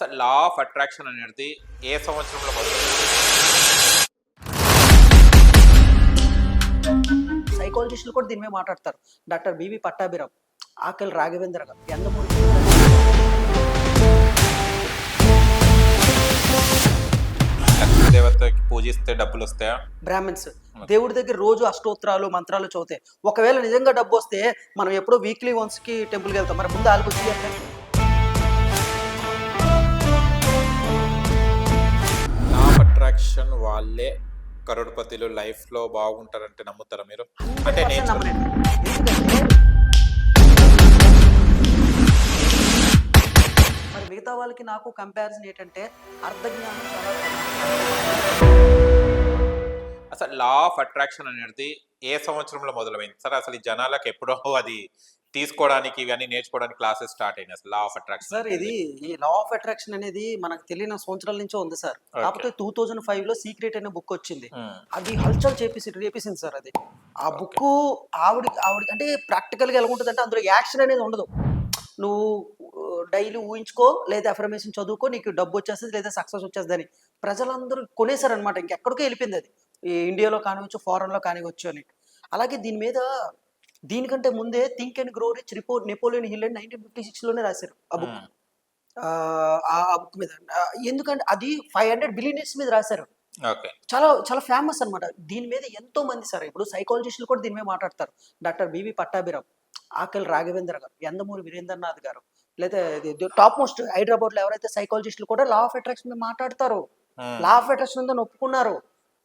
అసలు లా of attraction అనేది ఏ సంవత్సరంలో మొదలైంది? సైకాలజిస్టులు కూడా దీని మీద మాట్లాడతారు. డాక్టర్ బివి పట్టాభిరామ్, ఆకలి రాఘవేంద్ర గారు, యందమూరి లక్ష్మీ దేవతకి పూజిస్తే డబ్బులు వస్తాయా? బ్రాహ్మిన్స్ దేవుడి దగ్గర రోజు అష్టోత్తరాలు మంత్రాలు చదివితే ఒకవేళ నిజంగా డబ్బు వస్తే మనం ఎప్పుడో వీక్లీ వన్స్ కి టెంపుల్కి వెళ్తాం. మరి ముందు ఆలోచించి లా ఆఫ్ అట్రాక్షన్ వాళ్ళే కరోడ్పతిలు లైఫ్ లో బాగుంటారంటే నమ్ముతారా మీరు? అంటే నేర్చుకుని మరి మిగతా వాళ్ళకి నాకు కంపారిజన్ ఏంటంటే అర్ధజ్ఞానం చాలా అసలు లా ఆఫ్ అట్రాక్షన్ అనేది ఏ సంవత్సరంలో మొదలైంది సార్? అసలు ఈ జనాలకు ఎప్పుడో అది తీసుకోవడానికి ఇవన్నీ నేర్చుకోవడానికి క్లాసెస్ స్టార్ట్ అయినాయి. అసలు లా ఆఫ్ అట్రాక్షన్ సార్, ఇది ఈ లా ఆఫ్ అట్రాక్షన్ అనేది మనకు తెలియని సంవత్సరాల నుంచే ఉంది సార్. Okay. కాకపోతే 2005 లో సీక్రెట్ అనే బుక్ వచ్చింది. అది హల్చల్ రేపేసింది సార్. అది ఆ బుక్ ఆవిడ అంటే ప్రాక్టికల్ గా ఎలా ఉంటుంది అంటే అందులో యాక్షన్ అనేది ఉండదు. నువ్వు డైలీ ఊహించుకో, లేదా అఫర్మేషన్ చదువుకో, నీకు డబ్బు వచ్చేస్తుంది లేదా సక్సెస్ వచ్చేస్తుంది అని ప్రజలందరూ కొనేసారనమాట. ఇంకెక్కడికో వెళ్ళిపోయింది అది. ఈ ఇండియాలో కానివచ్చు, ఫారెన్ లో కానివచ్చు అని. అలాగే దీనికంటే ముందే think and grow rich report Napoleon hill అని 1956 లోనే రాశారు ఆ బుక్. ఆ బుక్ మీద ఎందుకంటే అది 500 బిలియనర్స్ మీద రాశారు. ఓకే. చాలా చాలా ఫేమస్ అనమాట. దీని మీద ఎంతో మంది సార్, ఇప్పుడు సైకాలజిస్టులు కూడా దీని మీద మాట్లాడతారు. డాక్టర్ బివి పట్టాభిరామ్, ఆకలి రాఘవేంద్ర గారు, యందమూరి వీరేంద్రనాథ్ గారు, లేదా టాప్ మోస్ట్ హైదరాబాద్ లో ఎవరైతే సైకాలజిస్టులు కూడా లా ఆఫ్ అట్రాక్షన్ మీద మాట్లాడతారు. లా ఆఫ్ అట్రాక్షన్ ఉందని ఒప్పుకున్నారు.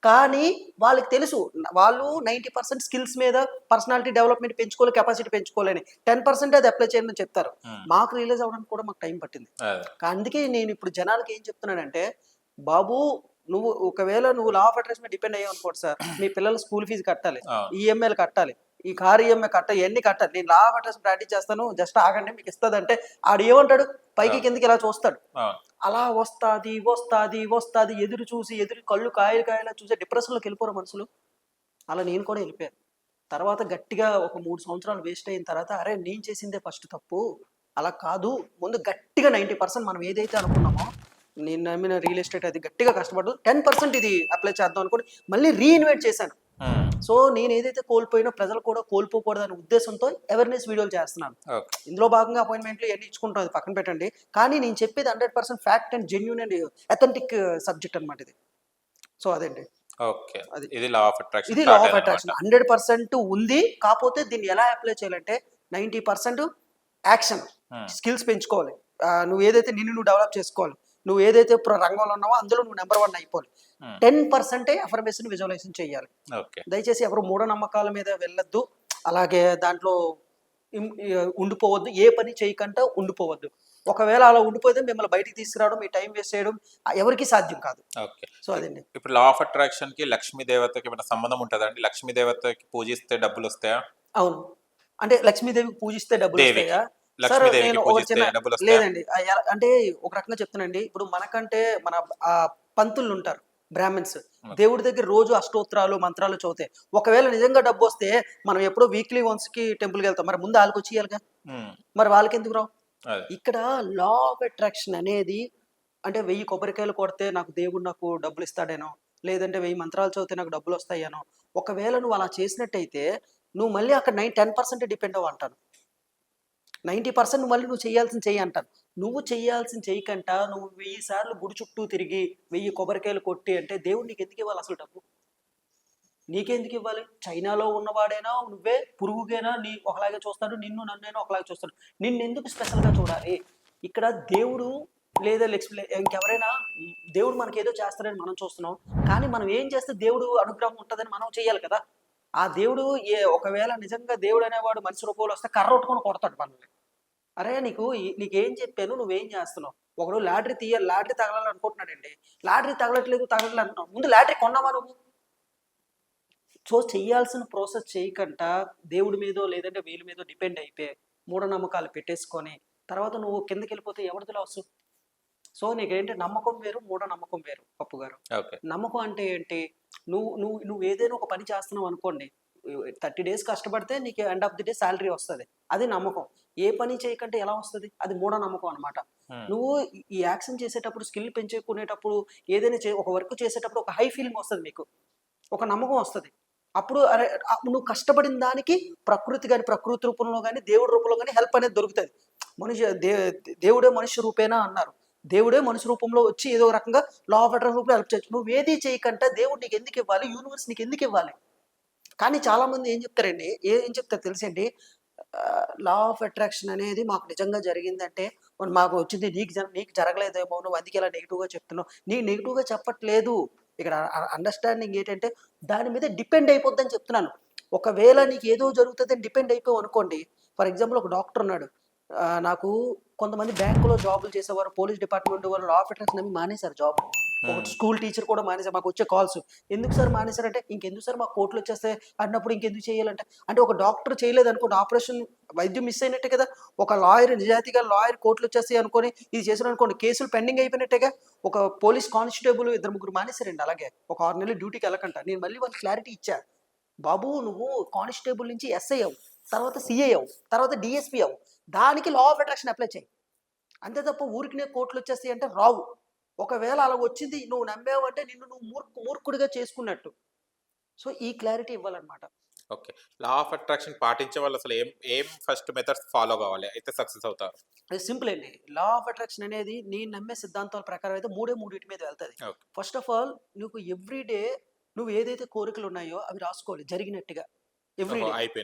కానీ వాళ్ళకి తెలుసు వాళ్ళు 90% స్కిల్స్ మీద పర్సనాలిటీ డెవలప్మెంట్ పెంచుకోవాలి, కెపాసిటీ పెంచుకోవాలని 10% అది అప్లై చేయమని చెప్తారు. మాకు రియలైజ్ అవ్వడానికి కూడా మాకు టైం పట్టింది. అందుకే నేను ఇప్పుడు జనాలకి ఏం చెప్తున్నానంటే, బాబు ఒకవేళ నువ్వు లా ఆఫ్ అట్రాక్షన్ మీద డిపెండ్ అయ్యావు అనుకోండి సార్, మీ పిల్లలు స్కూల్ ఫీజు కట్టాలి, ఈఎంఐలు కట్టాలి, ఈ కార్ ఈఎంఐ కట్టాలి, ఇవన్నీ కట్టాలి. నేను లా ఆఫ్ అట్రాక్షన్ ప్రాక్టీస్ చేస్తాను, జస్ట్ ఆగండి మీకు ఇస్తుంది అంటే ఆడు ఏమంటాడు, పైకి కిందకి ఇలా చూస్తాడు. అలా వస్తాది ఎదురు కళ్ళు కాయలా చూసే డిప్రెషన్లోకి వెళ్ళిపోరు మనుషులు. అలా నేను కూడా వెళ్ళిపోయాను. తర్వాత గట్టిగా ఒక 3 సంవత్సరాలు వేస్ట్ అయిన తర్వాత, అరే నేను చేసిందే ఫస్ట్ తప్పు, అలా కాదు, ముందు గట్టిగా 90% మనం ఏదైతే అనుకున్నామో, నేను నమ్మిన రియల్ ఎస్టేట్ అది గట్టిగా కష్టపడ్డు 10% ఇది అప్లై చేద్దాం అనుకుని మళ్ళీ రీఇన్వెస్ట్ చేశాను. సో నేను ఏదైతే కోల్పోయినా ప్రజలు కూడా కోల్పోకూడదు అనే ఉద్దేశంతో అవేర్నెస్ వీడియోలు చేస్తున్నాను. ఇందులో భాగంగా అపాయింట్మెంట్లు ఇవన్నీ ఇచ్చుకుంటాం, అది పక్కన పెట్టండి. కానీ నేను చెప్పేది 100% fact and genuine and authentic subject అనమాట ఇది. సో అదండి. ఓకే. ఇది లా ఆఫ్ అట్రాక్షన్. ఇది లా ఆఫ్ అట్రాక్షన్ 100% ఉంది. కాకపోతే దీన్ని ఎలా అప్లై చేయాలంటే 90% యాక్షన్, స్కిల్స్ పెంచుకోవాలి. నువ్వు ఏదైతే నువ్వు డెవలప్ చేసుకోవాలి, నువ్వు ఏదైతే రంగంలో ఉన్నావో అందులో నువ్వు నెంబర్ 1 అయిపోవాలి. 10% అఫర్మేషన్ విజువలైజేషన్ చేయాలి. దయచేసి ఎవరు మూఢనమ్మకాల మీద వెళ్ళొద్దు, అలాగే దాంట్లో ఉండిపోవద్దు, ఏ పని చేయకుండా ఉండిపోవద్దు. ఒకవేళ అలా ఉండిపోతే మిమ్మల్ని బయటికి తీసుకురావడం, మీ టైం వేస్ట్ చేయడం ఎవరికి సాధ్యం కాదు. సో అదండి. ఇప్పుడు లా ఆఫ్ అట్రాక్షన్ కి లక్ష్మీ దేవతకి ఏమైనా సంబంధం ఉంటుందండి? లక్ష్మీ దేవతకి పూజిస్తే డబ్బులు వస్తాయా? అవును. అంటే లక్ష్మీదేవికి పూజిస్తే డబ్బులు వస్తాయా? లేదండి. అంటే ఒక రకంగా చెప్తానండి. ఇప్పుడు మనకంటే మన పంతులు ఉంటారు, బ్రాహ్మిన్స్, దేవుడి దగ్గర రోజు అష్టోత్తరాలు మంత్రాలు చదివితే ఒకవేళ నిజంగా డబ్బు వస్తే మనం ఎప్పుడో వీక్లీ వన్స్ కి టెంపుల్కి వెళ్తాం. మరి ముందు వాళ్ళకి వచ్చేయాలిగా, మరి వాళ్ళకి ఎందుకు రావు? ఇక్కడ లా ఆఫ్ అట్రాక్షన్ అనేది అంటే 1000 కొబ్బరికాయలు కొడితే నాకు డబ్బులు ఇస్తాడేనో, లేదంటే 1000 మంత్రాలు చదివితే నాకు డబ్బులు వస్తాయనో. ఒకవేళ నువ్వు అలా చేసినట్టయితే నువ్వు మళ్ళీ అక్కడ 10% డిపెండ్ అవ్వ అంటాను. 90% మళ్ళీ నువ్వు చెయ్యి అంటాను. నువ్వు చెయ్యాల్సిన చెయ్యకంట నువ్వు 1000 సార్లు గుడి చుట్టూ తిరిగి 1000 కొబ్బరికాయలు కొట్టి అంటే దేవుడు నీకు ఎందుకు ఇవ్వాలి? అసలు డబ్బు నీకెందుకు ఇవ్వాలి? చైనాలో ఉన్నవాడైనా నువ్వే పురుగుగైనా ఒకలాగే చూస్తాడు, నన్నైనా ఒకలాగే చూస్తాడు. నిన్నెందుకు స్పెషల్గా చూడాలి? ఇక్కడ దేవుడు లేదా ఇంకెవరైనా దేవుడు మనకి ఏదో చేస్తాడని మనం చూస్తున్నాం, కానీ మనం ఏం చేస్తే దేవుడు అనుగ్రహం ఉంటుందని మనం చేయాలి కదా. ఆ దేవుడు ఒకవేళ నిజంగా దేవుడు అనేవాడు మనిషి రూపంలో వస్తే కర్ర కొట్టుకొని కొడతాడు మనల్ని. అరే నీకేం చెప్పాను, నువ్వేం చేస్తున్నావు? ఒకడు లాటరీ తగలాలి అనుకుంటున్నాడండి, లాటరీ తగలట్లేదు అంటున్నావు. ముందు లాటరీ కొన్నావా నువ్వు? సో చెయ్యాల్సిన ప్రాసెస్ చేయకుండా దేవుడి మీదో లేదంటే వీళ్ళ మీదో డిపెండ్ అయిపోయి మూఢనమ్మకాలు పెట్టేసుకొని తర్వాత నువ్వు కిందకి వెళ్ళిపోతే ఎవరిది లాసు? సో నీకేంటి, నమ్మకం వేరు, మూఢనమ్మకం వేరు పప్పు గారు. నమ్మకం అంటే ఏంటి? నువ్వు ఏదైనా ఒక పని చేస్తున్నావు అనుకోండి, 30 డేస్ కష్టపడితే నీకు end of the day salary వస్తుంది. అది నమ్మకం. ఏ పని చేయకంటే ఎలా వస్తుంది? అది మూఢనమ్మకం అనమాట. నువ్వు ఈ యాక్షన్ చేసేటప్పుడు, స్కిల్ పెంచుకునేటప్పుడు, ఏదైనా ఒక వర్క్ చేసేటప్పుడు ఒక హై ఫీలింగ్ వస్తుంది మీకు. ఒక నమ్మకం వస్తుంది. అప్పుడు అరే నువ్వు కష్టపడిన దానికి ప్రకృతి కానీ, ప్రకృతి రూపంలో కానీ, దేవుడి రూపంలో కానీ హెల్ప్ అనేది దొరుకుతుంది. మనిషి దేవుడే మనిషి రూపేనా అన్నారు. దేవుడే మనిషి రూపంలో వచ్చి ఏదో రకంగా లా ఆఫ్ అట్రాక్షన్ రూపంలో హెల్ప్ చేయొచ్చు. నువ్వు ఏది చేయకంటే దేవుడు నీకు ఎందుకు ఇవ్వాలి? యూనివర్స్ నీకు ఎందుకు ఇవ్వాలి? కానీ చాలామంది ఏం చెప్తారండి, ఏం చెప్తారు తెలుసండి, లా ఆఫ్ అట్రాక్షన్ అనేది మాకు నిజంగా జరిగిందంటే మాకు వచ్చింది, నీకు జరగలేదేమో, నువ్వు అందుకే ఇలా నెగిటివ్గా చెప్తున్నావు. నీకు నెగిటివ్గా చెప్పట్లేదు. ఇక్కడ అండర్స్టాండింగ్ ఏంటంటే దాని మీద డిపెండ్ అయిపోద్దని చెప్తున్నాను. ఒకవేళ నీకు ఏదో జరుగుతుందని డిపెండ్ అయిపోయావు అనుకోండి. ఫర్ ఎగ్జాంపుల్ ఒక డాక్టర్ ఉన్నాడు, నాకు కొంతమంది బ్యాంకులో జాబులు చేసేవారు, పోలీస్ డిపార్ట్మెంట్ వాళ్ళు లా ఆఫ్ అట్రాక్షన్ నమ్మి మానేశారు జాబ్. ఒక స్కూల్ టీచర్ కూడా మానేశారు. మాకు వచ్చే కాల్స్, ఎందుకు సార్ మానేశారంటే, ఇంకెందుకు సార్ మాకు కోర్టులు వచ్చేస్తే అన్నప్పుడు ఇంకెందుకు చేయాలంటే, అంటే ఒక డాక్టర్ చేయలేదు అనుకోండి, ఆపరేషన్ వైద్యం మిస్ అయినట్టే కదా. ఒక లాయర్, నిజాయితీగా లాయర్ కోర్టులు వచ్చేస్తాయి అనుకొని ఇది చేశారు అనుకోండి, కేసులు పెండింగ్ అయిపోయినట్టేగా. ఒక పోలీస్ కానిస్టేబుల్ 2-3 మానేశారండి అలాగే, ఒక 6 నెలలు డ్యూటీకి వెళ్ళకంట. నేను మళ్ళీ వాళ్ళకి క్లారిటీ ఇచ్చా, బాబు నువ్వు కానిస్టేబుల్ నుంచి ఎస్ఐ అవు, తర్వాత సిఐ అవు, తర్వాత డిఎస్పీ అవు, దానికి లా ఆఫ్ అట్రాక్షన్ అప్లై చేయి. అంతే తప్ప ఊరికినే కోర్టులు వచ్చేస్తాయి అంటే రావు. ఒకవేళ అలా వచ్చింది నువ్వు నమ్మావు అంటే నిన్ను నువ్వు మూర్ఖుడిగా చేసుకున్నట్టు. సో ఈ క్లారిటీ ఇవ్వాలన్నమాట. ఓకే. లా ఆఫ్ అట్రాక్షన్ పాటించే వాళ్ళు అసలు ఏం ఫస్ట్ మెథడ్స్ ఫాలో కావాలి అయితే సక్సెస్ అవుతారు? అది సింపుల్ అండి. లా ఆఫ్ అట్రాక్షన్ అనేది నేను నమ్మే సిద్ధాంతాల ప్రకారం అయితే మూడింటి మీద వెళ్తుంది. ఫస్ట్ ఆఫ్ ఆల్ నీకు ఎవ్రీడే నువ్వు ఏదైతే కోరికలు ఉన్నాయో అవి రాసుకోవాలి, జరిగినట్టుగా ఎవ్రీడే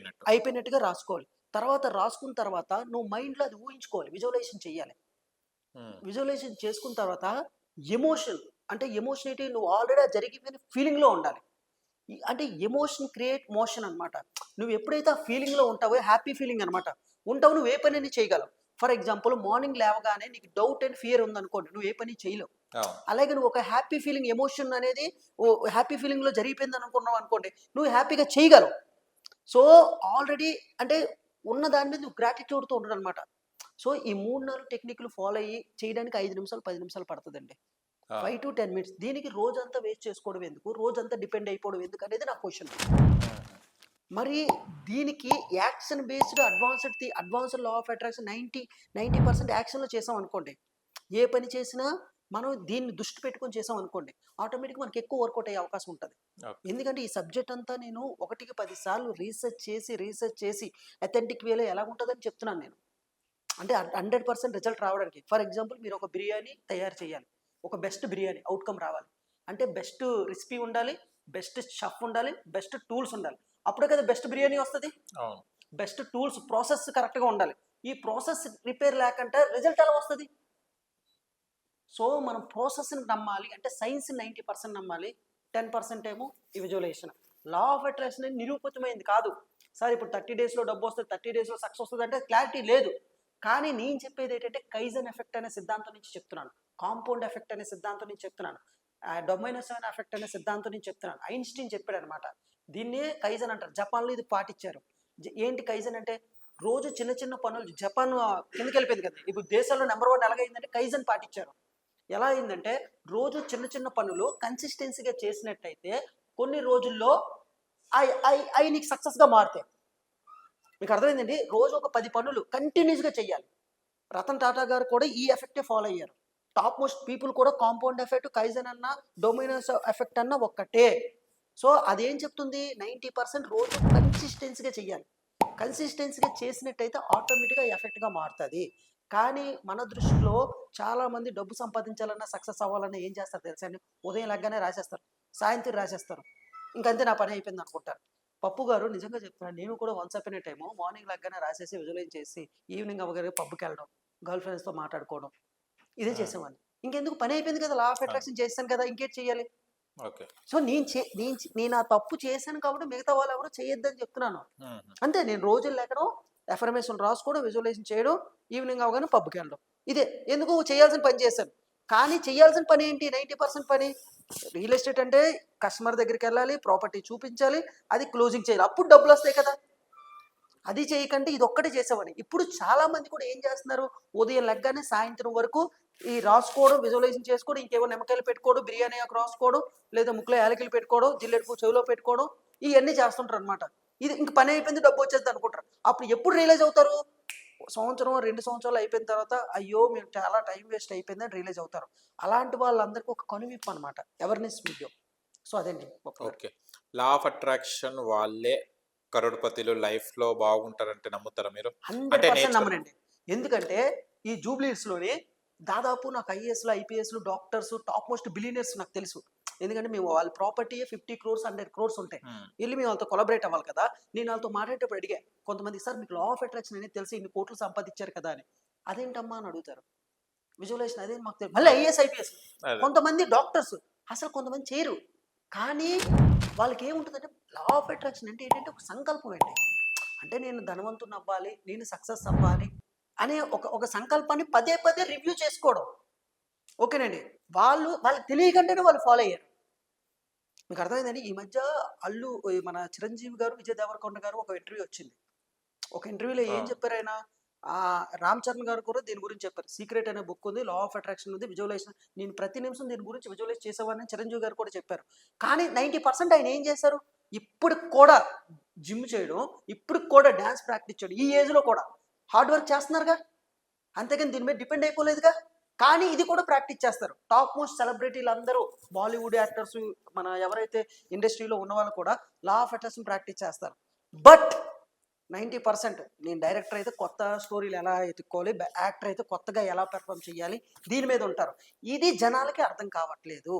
అయిపోయినట్టుగా రాసుకోవాలి. తర్వాత రాసుకున్న తర్వాత నువ్వు మైండ్లో అది ఊహించుకోవాలి, విజువలైజేషన్ చేయాలి. విజువలైజేషన్ చేసుకున్న తర్వాత ఎమోషన్, అంటే ఎమోషన్ ఏంటి, నువ్వు ఆల్రెడీ జరిగిపోయిన ఫీలింగ్లో ఉండాలి. అంటే ఎమోషన్ క్రియేట్ మోషన్ అనమాట. నువ్వు ఎప్పుడైతే ఆ ఫీలింగ్లో ఉంటావో, హ్యాపీ ఫీలింగ్ అనమాట ఉంటావు, నువ్వు ఏ పని చేయగలవు. ఫర్ ఎగ్జాంపుల్ మార్నింగ్ లేవగానే నీకు డౌట్ అండ్ ఫియర్ ఉందనుకోండి, నువ్వు ఏ పని చేయలేవు. అలాగే నువ్వు ఒక హ్యాపీ ఫీలింగ్, ఎమోషన్ అనేది హ్యాపీ ఫీలింగ్లో జరిగిపోయింది అనుకున్నావు అనుకోండి, నువ్వు హ్యాపీగా చేయగలవు. సో ఆల్రెడీ అంటే ఉన్న దాని మీద నువ్వు గ్రాటిట్యూడ్తో ఉండడం అనమాట. సో ఈ 3-4 టెక్నిక్లు ఫాలో అయ్యి చేయడానికి 5 నిమిషాలు 10 నిమిషాలు పడుతుందండి. 5 to 10 minutes. దీనికి రోజంతా వేస్ట్ చేసుకోవడం ఎందుకు, రోజంతా డిపెండ్ అయిపోవడం ఎందుకు అనేది నా క్వశ్చన్. మరి దీనికి action based advanced law of attraction 90% యాక్షన్లో చేసాం అనుకోండి, ఏ పని చేసినా మనం దీన్ని దృష్టి పెట్టుకొని చేసాం అనుకోండి, ఆటోమేటిక్గా మనకి ఎక్కువ వర్కౌట్ అయ్యే అవకాశం ఉంటుంది. ఎందుకంటే ఈ సబ్జెక్ట్ అంతా నేను 1కి 10 సార్లు రీసెర్చ్ చేసి అథెంటిక్ వేలో ఎలా ఉంటుందని చెప్తున్నాను నేను. అంటే 100% రిజల్ట్ రావడానికి. ఫర్ ఎగ్జాంపుల్ మీరు ఒక బిర్యానీ తయారు చేయాలి, ఒక బెస్ట్ బిర్యానీ అవుట్కమ్ రావాలి అంటే బెస్ట్ రెసిపీ ఉండాలి, బెస్ట్ షెఫ్ ఉండాలి, బెస్ట్ టూల్స్ ఉండాలి. అప్పుడే కదా బెస్ట్ బిర్యానీ వస్తుంది. బెస్ట్ టూల్స్, ప్రాసెస్ కరెక్ట్గా ఉండాలి. ఈ ప్రాసెస్ రిపేర్ లేకుంటే రిజల్ట్ ఎలా వస్తుంది? సో మనం ప్రాసెస్ని నమ్మాలి, అంటే సైన్స్ 90% నమ్మాలి, 10% ఏమో ఈ విజువలైజేషన్. లా ఆఫ్ అట్రాక్షన్ అనేది నిరూపితమైంది కాదు. సార్ ఇప్పుడు 30 డేస్లో డబ్బు వస్తుంది, 30 డేస్లో సక్సెస్ వస్తుంది అంటే క్లారిటీ లేదు. కానీ నేను చెప్పేది ఏంటంటే కైజన్ ఎఫెక్ట్ అనే సిద్ధాంతం నుంచి చెప్తున్నాను, కాంపౌండ్ ఎఫెక్ట్ అనే సిద్ధాంతం నుంచి చెప్తున్నాను, డొమైనోసాన్ ఎఫెక్ట్ అనే సిద్ధాంతం నుంచి చెప్తున్నాను. ఐన్స్టీన్ చెప్పాడు అనమాట. దీన్నే కైజన్ అంటారు. జపాన్లో ఇది పాటించారు. ఏంటి కైజన్ అంటే, రోజు చిన్న చిన్న పనులు, జపాన్ కిందకి వెళ్ళిపోయింది కదా, ఇప్పుడు దేశాల్లో నెంబర్ 1 ఎలాగైందంటే కైజన్ పాటించారు. ఎలా అయిందంటే రోజు చిన్న చిన్న పనులు కన్సిస్టెన్సీగా చేసినట్టయితే కొన్ని రోజుల్లో అవి నీకు సక్సెస్గా మారుతాయి. మీకు అర్థమైందండి? రోజు ఒక 10 పనులు కంటిన్యూస్గా చెయ్యాలి. రతన్ టాటా గారు కూడా ఈ ఎఫెక్టే ఫాలో అయ్యారు. టాప్ మోస్ట్ పీపుల్ కూడా కాంపౌండ్ ఎఫెక్ట్, కైజన్ అన్న, డొమినోస్ ఎఫెక్ట్ అన్న ఒక్కటే. సో అదేం చెప్తుంది, 90% రోజు కన్సిస్టెన్సీగా చెయ్యాలి. కన్సిస్టెన్సీగా చేసినట్టయితే ఆటోమేటిక్గా ఎఫెక్ట్గా మారుతుంది. కానీ మన దృష్టిలో చాలామంది డబ్బు సంపాదించాలన్నా, సక్సెస్ అవ్వాలన్నా ఏం చేస్తారు తెలుసా అండి, ఉదయం లగ్గానే రాసేస్తారు, సాయంత్రం రాసేస్తారు, ఇంకంతే నా పని అయిపోయింది అనుకుంటారు. పప్పు గారు నిజంగా చెప్తున్నాను, నేను కూడా once up in time morning లగ్గానే రాసేసి విజువలైజ్ చేసి ఈవినింగ్ అవగానే పబ్కి వెళ్ళడం, గర్ల్ ఫ్రెండ్స్తో మాట్లాడుకోవడం, ఇదే చేసేవాడిని. ఇంకెందుకు, పని అయిపోయింది కదా, లా ఆఫ్ అట్రాక్షన్ చేస్తాను కదా, ఇంకేం చేయాలి. సో నేను ఆ తప్పు చేశాను కాబట్టి మిగతా వాళ్ళు ఎవరు చేయొద్దని చెప్తున్నాను. అంతే, నేను రోజులు లేకడం, ఎఫర్మేషన్ రాసుకోవడం, విజువలైజేషన్ చేయడం, ఈవినింగ్ అవగానే పబ్కి వెళ్ళడం, ఇదే. ఎందుకు, చేయాల్సిన పని చేశాను. కానీ చేయాల్సిన పని ఏంటి, 90% పని రియల్ ఎస్టేట్ అంటే కస్టమర్ దగ్గరికి వెళ్ళాలి, ప్రాపర్టీ చూపించాలి, అది క్లోజింగ్ చేయాలి, అప్పుడు డబ్బులు వస్తాయి కదా. అది చేయకంటే ఇది ఒక్కటే చేసేవాడిని. ఇప్పుడు చాలా మంది కూడా ఏం చేస్తున్నారు, ఉదయం లెగ్గానే సాయంత్రం వరకు ఈ రాసుకోవడం, విజువలైజేషన్ చేసుకోవడం, ఇంకేమో నిమ్మకాయలు పెట్టుకోవడం, బిర్యానీ ఆకు రాసుకోవడం, లేదా ముక్కులో యాలకులు పెట్టుకోవడం, జిల్లెడుపు చెవిలో పెట్టుకోవడం, ఇవన్నీ చేస్తుంటారు అనమాట. ఇది ఇంక పని అయిపోయింది, డబ్బు వచ్చేది అనుకుంటారు. అప్పుడు ఎప్పుడు రియలైజ్ అవుతారు? సంవత్సరం 2 సంవత్సరాలు అయిపోయిన తర్వాత అయ్యో మేము చాలా టైం వేస్ట్ అయిపోయింది అని రియలైజ్ అవుతారు. అలాంటి వాళ్ళందరికీ ఒక కనువిప్పు అనమాట అవేర్నెస్ వీడియో. సో అదండి గొప్పగా. ఓకే. లా ఆఫ్ అట్రాక్షన్ వాళ్ళే కరోడ్పతిలు లైఫ్‌లో బాగుంటారంటే నమ్ముతారా మీరు? అంటే 100% నేర్చుకుని నమ్మనండి. ఎందుకంటే ఈ జూబ్లీహిల్స్‌లోని దాదాపు నాకు ఐఏఎస్‌లు, ఐపీఎస్‌లు, డాక్టర్స్, టాప్ మోస్ట్ బిలియనీర్స్ నాకు తెలుసు. ఎందుకంటే మేము వాళ్ళ ప్రాపర్టీయే 50 క్రోర్స్, 100 క్రోర్స్ ఉంటాయి. హ్మ్. ఎళ్లి మేము వాళ్ళతో కొలాబరేట్ అవ్వాలి కదా! నేను వాళ్ళతో మాట్లాడేటప్పుడు అడిగా. కొంతమంది సార్ మీకు లా ఆఫ్ అట్రాక్షన్ అనేది తెలిసి ఇన్ని కోట్లు సంపాదించారు కదా అని. అదేంటమ్మా అని అడుగుతారు. విజువలైజేషన్ అదేం మాకు తెలీదు. మళ్ళీ ఐఏఎస్, ఐపీఎస్. అదే. కొంతమంది డాక్టర్స్ అసలు కొంతమంది చేయరు. కానీ వాళ్ళకి ఏముంటుందంటే లా ఆఫ్ అట్రాక్షన్ అంటే ఏంటంటే ఒక సంకల్పం అండి. అంటే నేను ధనవంతుడిని అవ్వాలి, నేను సక్సెస్ అవ్వాలి అనే ఒక సంకల్పాన్ని పదే పదే రివ్యూ చేసుకోవడం. ఓకేనండి. వాళ్ళకి తెలియకుండానే వాళ్ళు ఫాలో అయ్యారు. మీకు అర్థమైందండి? ఈ మధ్య మన చిరంజీవి గారు, విజయ్ దేవరకొండ గారు ఒక ఇంటర్వ్యూ వచ్చింది. ఒక ఇంటర్వ్యూలో ఆ! ఏం చెప్పారాయన? రామ్ చరణ్ గారు కూడా దీని గురించి చెప్పారు. 'సీక్రెట్' అనే బుక్ ఉంది. 'లా ఆఫ్ అట్రాక్షన్' ఉంది. విజువలైజేషన్ నేను ప్రతి నిమిషం దీని గురించి విజువలైజ్ చేసేవాడిని చిరంజీవి గారు కూడా చెప్పారు. కానీ 90% ఆయన ఏం చేశారు? ఇప్పటికి కూడా జిమ్ చేయడం, ఇప్పటికి కూడా డాన్స్ ప్రాక్టీస్ చేయడం. ఈ ఏజ్‌లో కూడా హార్డ్ వర్క్ చేస్తున్నారుగా. అంతేగాని దీని మీద డిపెండ్ అయిపోలేదుగా. కానీ ఇది కూడా ప్రాక్టీస్ చేస్తారు. టాప్ మోస్ట్ సెలబ్రిటీలందరూ బాలీవుడ్ యాక్టర్స్ మన ఎవరైతే ఇండస్ట్రీలో ఉన్నవాళ్ళు కూడా లా ఆఫ్ అట్రాక్షన్ ప్రాక్టీస్ చేస్తారు. బట్ 90% నేను డైరెక్టర్ అయితే కొత్త స్టోరీలు ఎలా ఎతుక్కోవాలి, యాక్టర్ అయితే కొత్తగా ఎలా పెర్ఫార్మ్ చేయాలి దీని మీద ఉంటారు. ఇది జనాలకి అర్థం కావట్లేదు.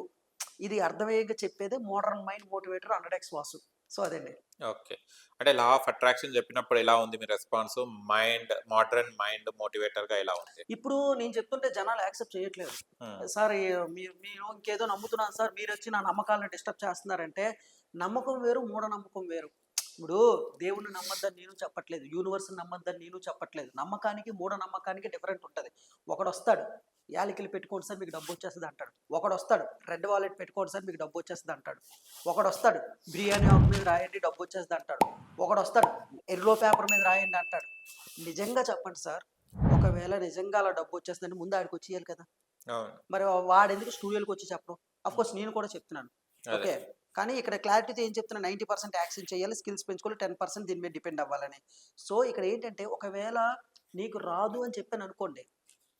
ఇది అర్థమయ్యేగా చెప్పేదే modern mind motivator 100x Vasu. So అదండి. ఓకే. అంటే లా ఆఫ్ అట్రాక్షన్ చెప్పినప్పుడు ఎలా ఉంది మీ రెస్పాన్స్? మోడర్న్ మైండ్ మోటివేటర్‌గా ఎలా ఉంది? ఇప్పుడు నేను చెప్తుంటే జనాలు యాక్సెప్ట్ చేయట్లేదు. హ్మ్. సార్ నేను ఇంకేదో నమ్ముతున్నాను సార్, మీరొచ్చి నా నమ్మకాలను డిస్టర్బ్ చేస్తున్నారంటే, నమ్మకం వేరు, మూఢనమ్మకం వేరు. ఇప్పుడు దేవుడిని నమ్మొద్దని నేను చెప్పట్లేదు. యూనివర్స్‌ని నమ్మొద్దని నేను చెప్పట్లేదు. నమ్మకానికి, మూఢనమ్మకానికి డిఫరెంట్ ఉంటది. ఒకడొస్తాడు, యాలకులు పెట్టుకోండి సార్ మీకు డబ్బొచ్చేస్తది అంటాడు. ఒకడొస్తాడు, రెడ్ వాలెట్ పెట్టుకోండి సార్ మీకు డబ్బొచ్చేస్తది అంటాడు. ఒకడొస్తాడు, బిర్యానీ ఆకు మీద రాయండి డబ్బొచ్చేస్తది అంటాడు. ఒకడొస్తాడు, యెల్లో పేపర్ మీద రాయండి అంటాడు. నిజంగా చెప్పండి సార్, ఒకవేళ నిజంగా అలా డబ్బొచ్చేస్తదంటే ముందు ఆడికొచ్చేయాలి కదా! అవును. మరి వాడెందుకు స్టూడియోలకొచ్చి చెప్పడం? అఫ్‌కోర్స్ నేను కూడా చెప్తున్నాను. అదే. ఓకే. కానీ ఇక్కడ క్లారిటీతో ఏం చెప్తున్నా 90% యాక్షన్ చేయాలి, స్కిల్స్ పెంచుకోవాలి, 10% దీని మీద డిపెండ్ అవ్వాలని. సో, ఇక్కడ ఏంటంటే ఒకవేళ నీకు రాదు అని చెప్పాననుకోండి,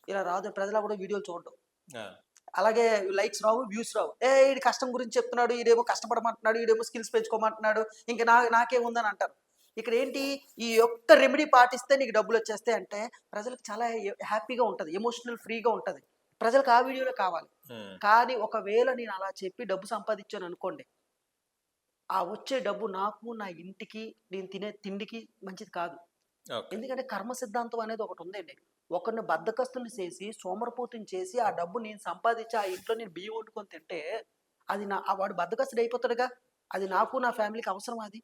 ఇలా రాదు ప్రజలు కూడా వీడియోలు చూడడం. ఆ! అలాగే లైక్స్ రావు, వ్యూస్ రావు. ఈడు కష్టం గురించి చెప్తున్నాడు, ఈడేమో కష్టపడమంటున్నాడు, ఈడేమో స్కిల్స్ పెంచుకోమంటున్నాడు, ఇంక నాకేముందని అంటారు. ఇక్కడ ఏంటి ఈ ఒక్క రెమెడీ పాటిస్తే నీకు డబ్బులొచ్చేస్తాయి అంటే ప్రజలకు చాలా హ్యాపీగా ఉంటది. ఎమోషనల్ ఫ్రీగా ఉంటది. ప్రజలకు ఆ వీడియోలే కావాలి. హ్మ్. కానీ ఒకవేళ నేను అలా చెప్పి డబ్బు సంపాదించాననుకోండి, ఆ వచ్చే డబ్బు నాకు, నా ఇంటికి, నేను తినే తిండికి మంచిది కాదు. ఓకే. ఎందుకంటే కర్మ సిద్ధాంతం అనేది ఒకటుందండి. ఒకరిని బద్ధకస్తుల్ని చేసి, సోమరిపోతుని చేసి, ఆ డబ్బు నేను సంపాదించి, ఆ ఇంట్లో నేను బియ్యం వండుకొని తింటే, అది వాడు బద్ధకస్తుడయిపోతాడుగా. అది నాకు, నా ఫ్యామిలీకి అవసరమా అది?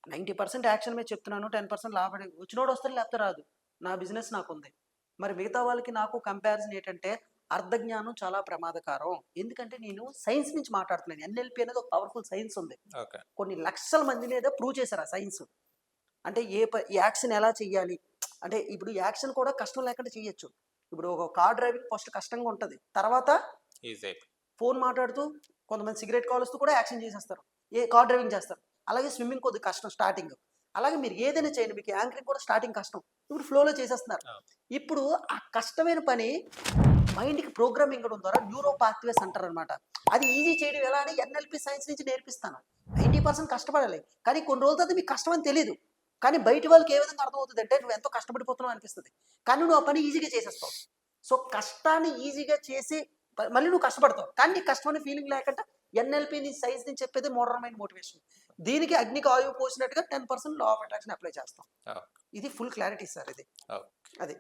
90% యాక్షన్ మీద చెప్తున్నాను. 10% లాభపడి వచ్చినోడు వస్తాడు లేకపోతే రాదు. నా బిజినెస్ నాకుంది. మరి మిగతా వాళ్ళకి నాకు కంపారిజన్ ఏంటంటే అర్ధజ్ఞానం చాలా ప్రమాదకరం. ఎందుకంటే నేను సైన్స్ నుంచి మాట్లాడుతున్నాను. ఎన్ఎల్‌పి అనేది ఒక పవర్‌ఫుల్ సైన్స్ ఉంది. ఓకే. కొన్ని లక్షల మంది మీద ప్రూవ్ చేశారు ఆ సైన్స్. అంటే ఈ యాక్షన్ ఎలా చెయ్యాలి? అంటే ఇప్పుడు యాక్షన్ కూడా కష్టం లేకుండా చేయొచ్చు. ఇప్పుడు ఒక కార్ డ్రైవింగ్ ఫస్ట్ కష్టంగా ఉంటది. తర్వాత ఈజీ. ఫోన్ మాట్లాడుతూ కొంతమంది సిగరెట్ కాలుస్తూ కూడా యాక్షన్ చేసేస్తారు. కార్ డ్రైవింగ్ చేస్తారు. అలాగే స్విమ్మింగ్ కొద్దిగా కష్టం స్టార్టింగ్. అలాగే మీరు ఏదైనా చేయండి. మీకు యాంకరింగ్ కూడా స్టార్టింగ్ కష్టం. ఇప్పుడు ఫ్లోలో చేసేస్తున్నారు. ఆ! ఇప్పుడు ఆ కష్టమైన పని మైండ్‌కి ప్రోగ్రామింగ్ ఇవ్వడం ద్వారా న్యూరో పాత్వేస్ అంటారనమాట. అది ఈజీ చేయడం ఎలా అని ఎన్ఎల్‌పి సైన్స్ నుంచి నేర్పిస్తాను. 90% కష్టపడాలి. కానీ కొన్ని రోజుల తర్వాత మీకు కష్టం అని తెలీదు. కానీ బయటి వాళ్ళకి ఏ విధంగా అర్థమవుతదంటే నువ్వు ఎంతో కష్టపడిపోతున్నావు అనిపిస్తది. కానీ నువ్వు ఆ పని ఈజీగా చేసేస్తావు. సో, కష్టాన్ని ఈజీగా చేసి మళ్ళీ నువ్వు కష్టపడతావు. కానీ నీకు కష్టం అనే ఫీలింగ్ లేకుండా ఎన్ఎల్‌పి నీ సైన్స్ నుంచి చెప్పేది మోడర్న్ మైండ్ మోటివేషన్. దీనికి అగ్నికి ఆయువు పోసినట్టుగా 10% లా ఆఫ్ అట్రాక్షన్ అప్లై చేస్తాం. ఆ! ఇది ఫుల్ క్లారిటీ సార్ ఇది. ఓకే. అది.